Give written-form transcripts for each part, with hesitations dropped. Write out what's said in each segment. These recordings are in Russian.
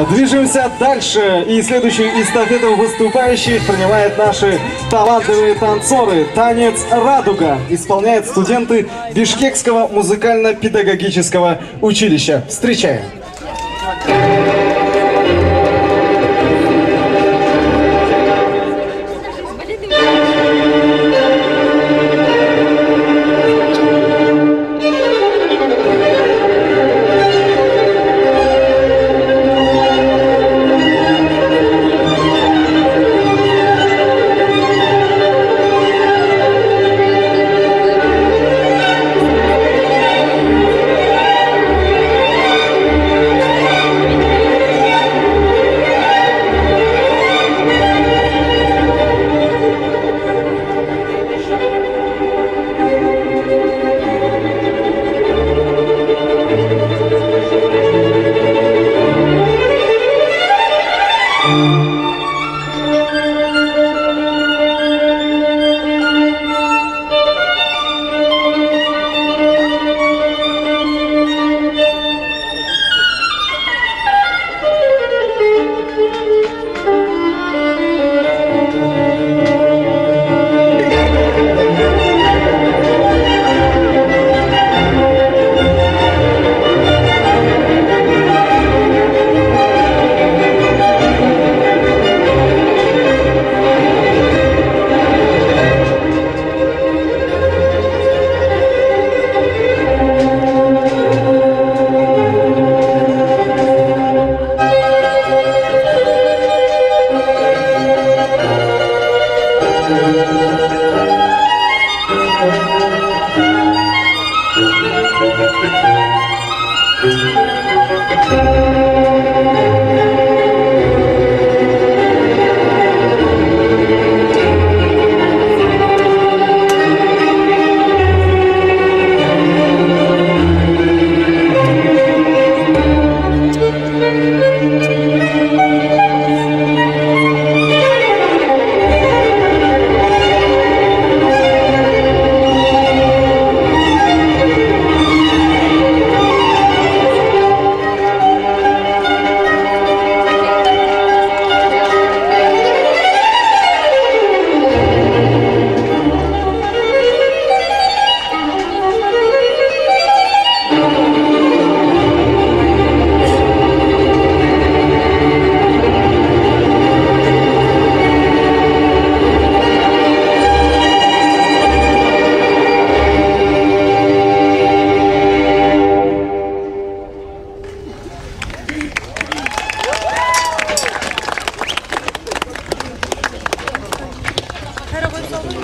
Движемся дальше. И следующую эстафету выступающих принимают наши талантливые танцоры. Танец «Радуга» исполняют студенты Бишкекского музыкально-педагогического училища. Встречаем!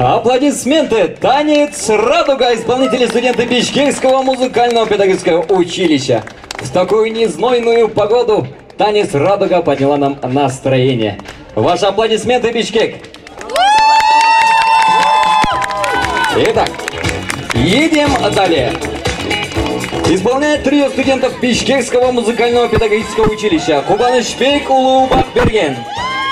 Аплодисменты! Танец «Радуга» исполнители студенты Бишкекского музыкального педагогического училища. В такую незнойную погоду танец «Радуга» подняла нам настроение. Ваши аплодисменты, Бишкек! Итак, едем далее. Исполняет трио студентов Бишкекского музыкального педагогического училища Кубанышбек Улу Бакберген,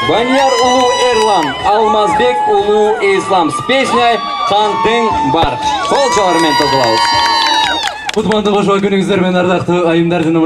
Баньяр Улу Эрлан, Алмазбек Улу Ислам с песней «Хантын бар». Қол шалармен тазалауыз. Құтманды қошуға күніңіздермен ардақты айымдардың